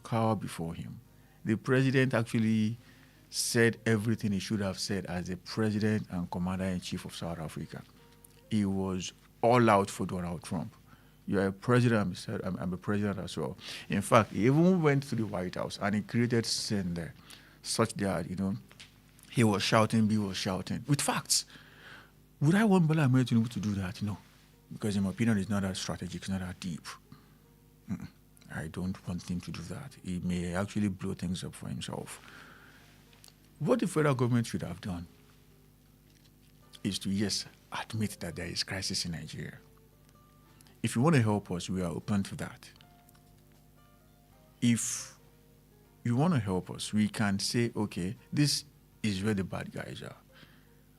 cower before him. The president actually said everything he should have said as the president and commander-in-chief of South Africa. He was all out for Donald Trump. You're a president, I'm a president as well. In fact, he even went to the White House and he created scene there, such that, he was shouting, B was shouting, with facts. Would I want Bola Ahmed Tinubu to do that? No. Because in my opinion, it's not that strategic, it's not that deep. I don't want him to do that. He may actually blow things up for himself. What the federal government should have done is to, yes, admit that there is crisis in Nigeria. If you want to help us, we are open to that. If you want to help us, we can say, okay, this is where the bad guys are.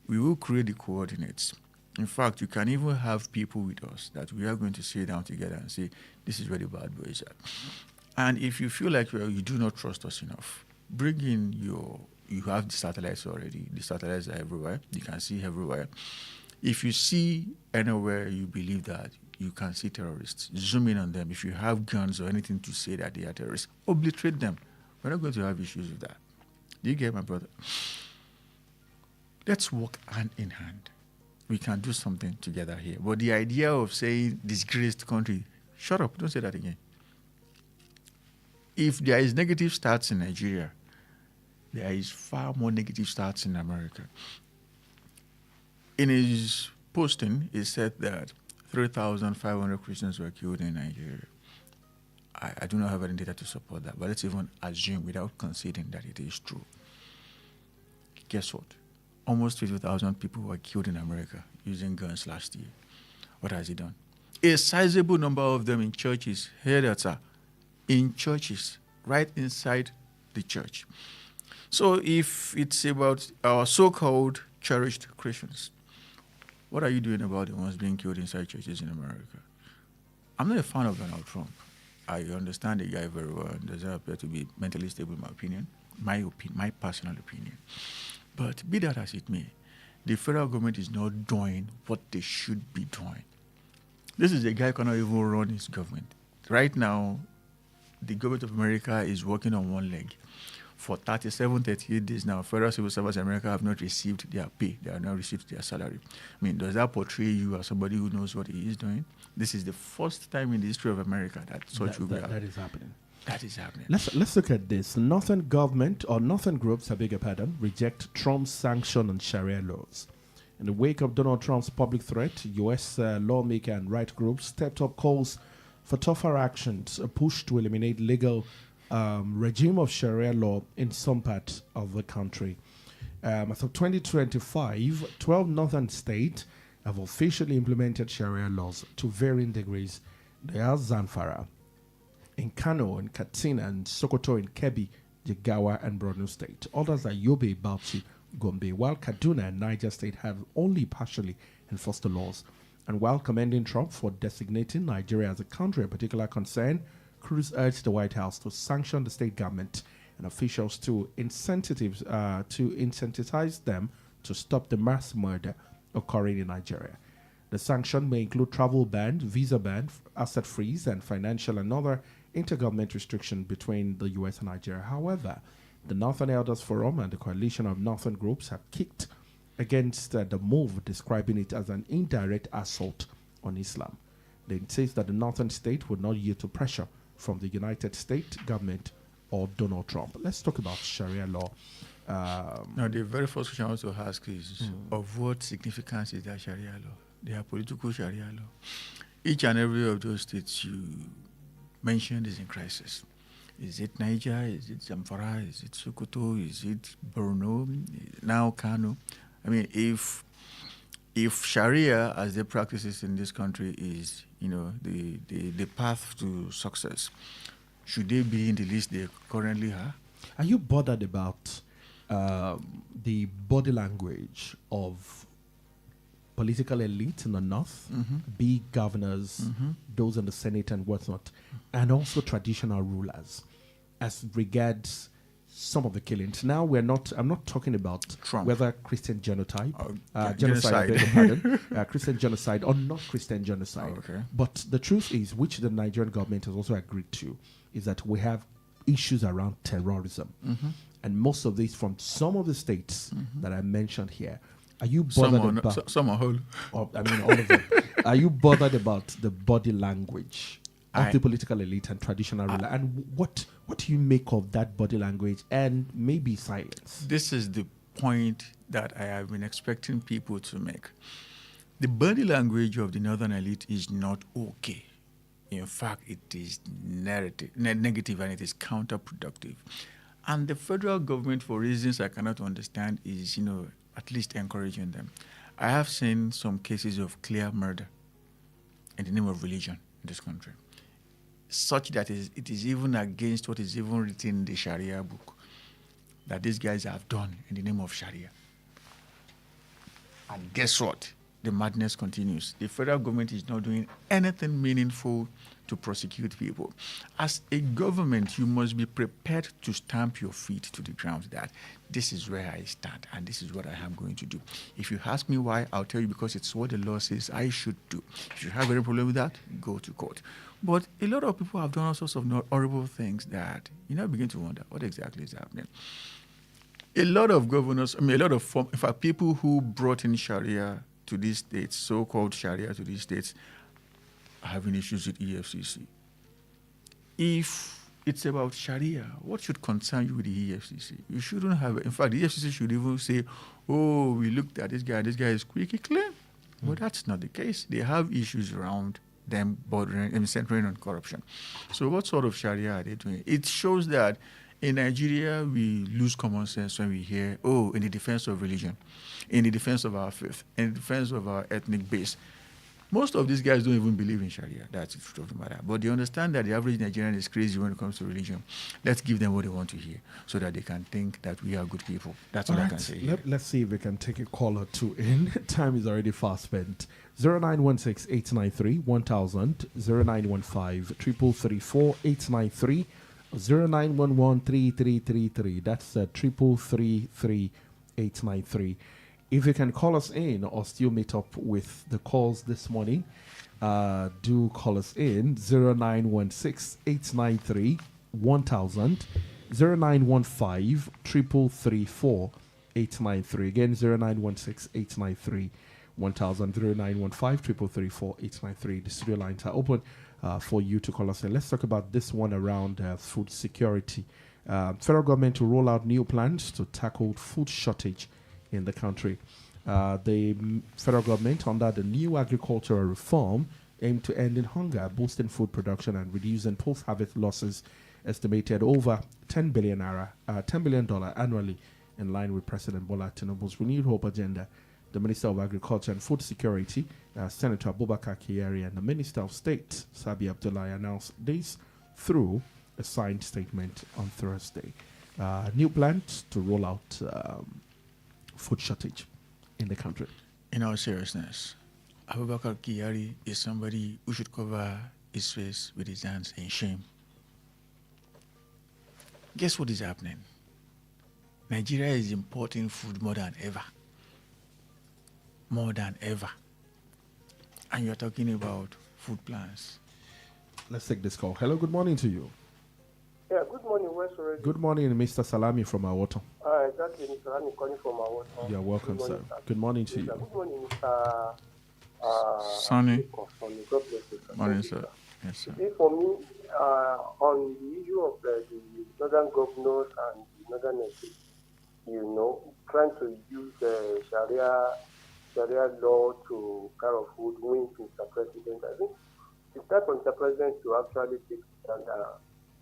We will create the coordinates. In fact, you can even have people with us that we are going to sit down together and say, this is where the bad boys are. And if you feel like you do not trust us enough, bring in you have the satellites already. The satellites are everywhere. You can see everywhere. If you see anywhere you believe that you can see terrorists, zoom in on them. If you have guns or anything to say that they are terrorists, obliterate them. We're not going to have issues with that. Do you get my brother? Let's work hand in hand. We can do something together here. But the idea of saying disgraced country, shut up, don't say that again. If there is negative stats in Nigeria, there is far more negative stats in America. In his posting, he said that 3,500 Christians were killed in Nigeria. I do not have any data to support that, but let's even assume without conceding that it is true. Guess what? Almost 50,000 people were killed in America using guns last year. What has he done? A sizable number of them in churches. Here that are in churches, right inside the church. So if it's about our so-called cherished Christians, what are you doing about the ones being killed inside churches in America? I'm not a fan of Donald Trump. I understand the guy very well and doesn't appear to be mentally stable in my opinion, my personal opinion. But be that as it may, the federal government is not doing what they should be doing. This is a guy who cannot even run his government. Right now, the government of America is working on one leg. For 38 days now, federal civil servants in America have not received their pay. They have not received their salary. I mean, does that portray you as somebody who knows what he is doing? This is the first time in the history of America that such will be happening. That is happening. That is happening. Let's look at this. Northern government, or Northern groups, I beg your pardon, reject Trump's sanction on Sharia laws. In the wake of Donald Trump's public threat, U.S. lawmaker and right groups stepped up calls for tougher actions, a push to eliminate legal regime of Sharia law in some parts of the country. As of 2025, 12 northern states have officially implemented Sharia laws to varying degrees. They are Zamfara, in Kano, in Katsina, and Sokoto, in Kebbi, Jigawa, and Borno State. Others are Yobe, Bauchi, Gombe, while Kaduna and Niger State have only partially enforced the laws. And while commending Trump for designating Nigeria as a country of particular concern, Cruz urged the White House to sanction the state government and officials to incentivize them to stop the mass murder occurring in Nigeria. The sanction may include travel ban, visa ban, asset freeze, and financial and other intergovernment restriction between the U.S. and Nigeria. However, the Northern Elders Forum and the coalition of Northern groups have kicked against the move, describing it as an indirect assault on Islam. They insist that the Northern state would not yield to pressure from the United States government or Donald Trump. Let's talk about Sharia law. Now, the very first question I want to ask is, of what significance is that Sharia law? They are political Sharia law. Each and every of those states you mentioned is in crisis. Is it Niger? Is it Zamfara? Is it Sokoto? Is it Borno? Now Kano? I mean, if Sharia, as they practice it in this country, is the path to success, should they be in the list they currently are? Are you bothered about the body language of political elite in the north, big governors, those in the Senate and whatnot, and also traditional rulers as regards some of the killings? Now I'm not talking about Trump. Whether Christian genocide, genocide. I beg your pardon, Christian genocide or not Christian genocide. Oh, okay. But the truth is, which the Nigerian government has also agreed to, is that we have issues around terrorism. And most of these from some of the states that I mentioned here. Are you bothered about some are whole? All of them. Are you bothered about the body language of the political elite and traditional ruler? And what do you make of that body language and maybe silence? This is the point that I have been expecting people to make. The body language of the northern elite is not okay. In fact, it is negative and it is counterproductive. And the federal government, for reasons I cannot understand, is, at least encouraging them. I have seen some cases of clear murder in the name of religion in this country, such that it is even against what is even written in the Sharia book that these guys have done in the name of Sharia. And guess what? The madness continues. The federal government is not doing anything meaningful to prosecute people. As a government, you must be prepared to stamp your feet to the ground that this is where I stand and this is what I am going to do. If you ask me why, I'll tell you because it's what the law says I should do. If you have any problem with that, go to court. But a lot of people have done all sorts of horrible things that begin to wonder what exactly is happening. A lot of governors, people who brought in Sharia to these states, so-called Sharia to these states, are having issues with EFCC. If it's about Sharia, what should concern you with the EFCC? You shouldn't have. In fact, the EFCC should even say, "Oh, we looked at this guy is squeaky clean." But that's not the case. They have issues around them bordering and centering on corruption. So, what sort of Sharia are they doing? It shows that in Nigeria, we lose common sense when we hear, in the defense of religion, in the defense of our faith, in the defense of our ethnic base. Most of these guys don't even believe in Sharia. That's the truth of the matter. But they understand that the average Nigerian is crazy when it comes to religion. Let's give them what they want to hear so that they can think that we are good people. That's all I can say. Let's see if we can take a call or two in. Time is already fast spent. 0916-893-1000, 0915-334-893, 0911-3333. That's 333-893. If you can call us in or still meet up with the calls this morning, do call us in 0916-893-1000, 0915-334-893. Again, 0916-893-1000, 0915-334-893. The studio lines are open for you to call us in. Let's talk about this one around food security. Federal government to roll out new plans to tackle food shortage in the country. The federal government, under the new agricultural reform, aimed to end in hunger, boosting food production and reducing post-harvest losses estimated over $10 billion annually in line with President Bola Tinubu's renewed hope agenda. The Minister of Agriculture and Food Security, Senator Abubakar Kyari, and the Minister of State, Sabi Abdullahi, announced this through a signed statement on Thursday. New plans to roll out food shortage in the country. In all seriousness, Abubakar Kyari is somebody who should cover his face with his hands in shame. Guess what is happening? Nigeria is importing food more than ever. More than ever. And you're talking about food plans. Let's take this call. Hello, good morning to you. Yeah, good morning, West Radio. Good morning, Mr. Salami from Awoto. Exactly, Mr. Salami calling from Awoto. You're welcome, sir. Good morning to you. Good morning, Mr. Sonny. God bless you, sir. Morning, sir. Yes, sir. For me, on the issue of the northern governors and the northern states, trying to use the Sharia law to kind of win Mr. President, I think it's time for Mr. President to actually take stand.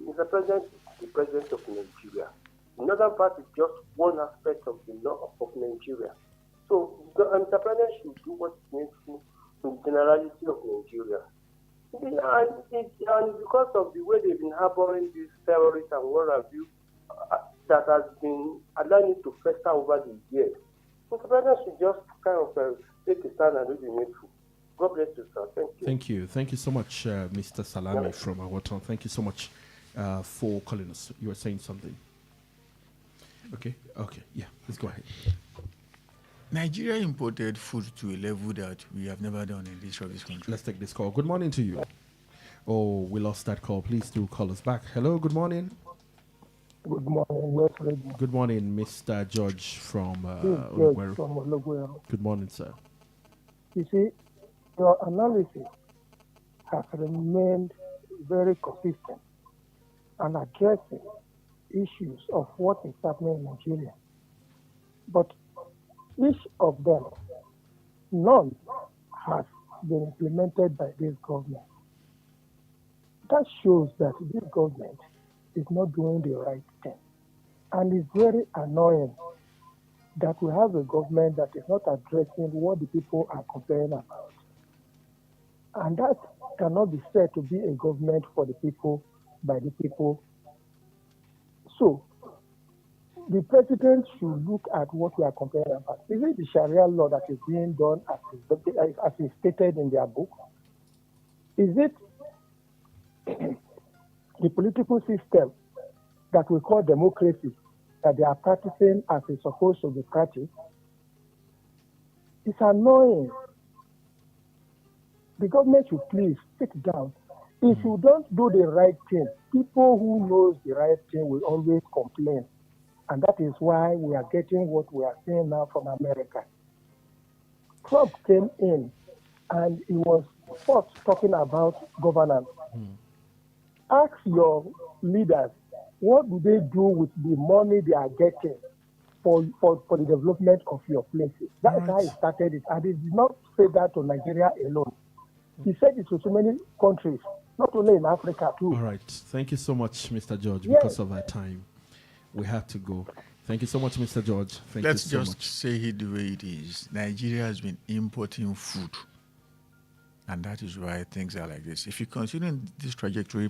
Mr. President is the president of Nigeria. The northern part is just one aspect of the law of Nigeria. So Mr. President should do what is needful in the generality of Nigeria. And it's because of the way they've been harboring these terrorists and what have you, that has been allowing it to fester over the years. Mr. President should just kind of take a stand and do the needful. God bless you, sir. Thank you. Thank you. Thank you so much, Mr. Salami from Awoton. Thank you so much for calling us. You were saying something. Okay. Yeah, let's go ahead. Nigeria imported food to a level that we have never done in this country. Let's take this call. Good morning to you. Oh, we lost that call. Please do call us back. Hello, good morning. Good morning, West Radio. Good morning, Mr. George from George from Ologuero. Good morning, sir. You see, your analysis has remained very consistent and addressing issues of what is happening in Nigeria. But each of them, none has been implemented by this government. That shows that this government is not doing the right thing. And it's very annoying that we have a government that is not addressing what the people are complaining about. And that cannot be said to be a government for the people, by the people. So, the president should look at what we are complaining about. Is it the Sharia law that is being done as is stated in their book? Is it the political system that we call democracy that they are practicing as it's supposed to be practiced? It's annoying. The government should please sit down. If you don't do the right thing, people who knows the right thing will always complain. And that is why we are getting what we are seeing now from America. Trump came in and he was first talking about governance. Ask your leaders, what do they do with the money they are getting for the development of your places? That's how he started it. And he did not say that to Nigeria alone. He said it to so many countries, not only in Africa too. All right. Thank you so much, Mr. George. Because of our time, we have to go. Thank you so much, Mr. George. Let's just say it the way it is. Nigeria has been importing food. And that is why things are like this. If you continue in this trajectory,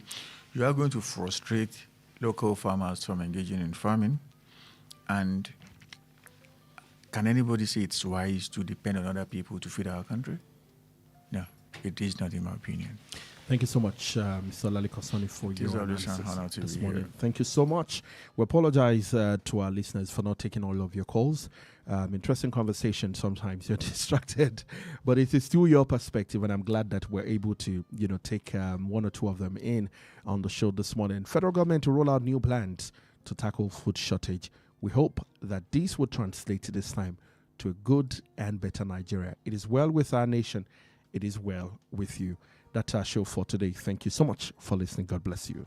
you are going to frustrate local farmers from engaging in farming. And can anybody say it's wise to depend on other people to feed our country? No, it is not, in my opinion. Thank you so much, Mr. Lalikosoni, for your analysis this morning. Here. Thank you so much. We apologize to our listeners for not taking all of your calls. Interesting conversation. Sometimes you're distracted, but it is still your perspective, and I'm glad that we're able to, take one or two of them in on the show this morning. Federal government to roll out new plans to tackle food shortage. We hope that this will translate this time to a good and better Nigeria. It is well with our nation. It is well with you. That's our show for today. Thank you so much for listening. God bless you.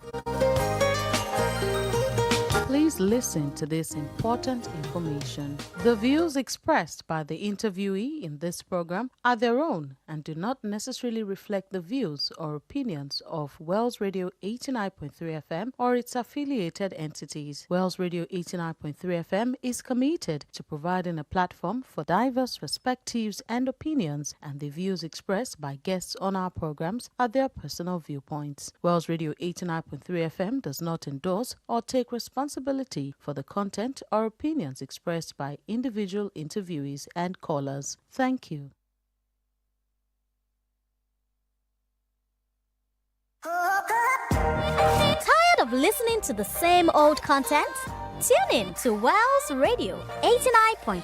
Please Please listen to this important information. The views expressed by the interviewee in this program are their own and do not necessarily reflect the views or opinions of Wells Radio 89.3 FM or its affiliated entities. Wells Radio 89.3 FM is committed to providing a platform for diverse perspectives and opinions, and the views expressed by guests on our programs are their personal viewpoints. Wells Radio 89.3 FM does not endorse or take responsibility for the content or opinions expressed by individual interviewees and callers. Thank you. Tired of listening to the same old content? Tune in to Wells Radio 89.3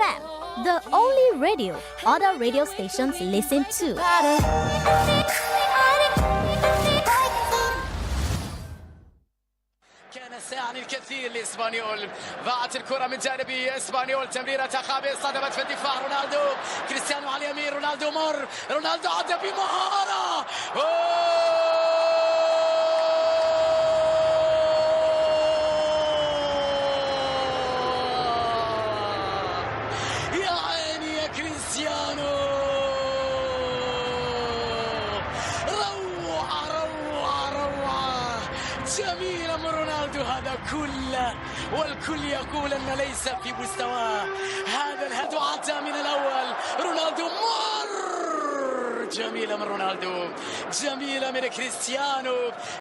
FM, the only radio other radio stations listen to. كان ساعا الكثير لإسبانيول. ضاعت الكرة من جانب إسبانيول، تمريرة خاطئة صدمت في الدفاع. رونالدو، كريستيانو على اليمين، رونالدو مر، رونالدو عدى بمهارة. يا عيني يا كريستيانو، روعة روعة روعة جميلة من رونالدو. هذا كله والكل يقول أن ليس في مستواه. هذا الهدف عدى من الأول. رونالدو مر، جميلة من رونالدو، جميلة من كريستيانو.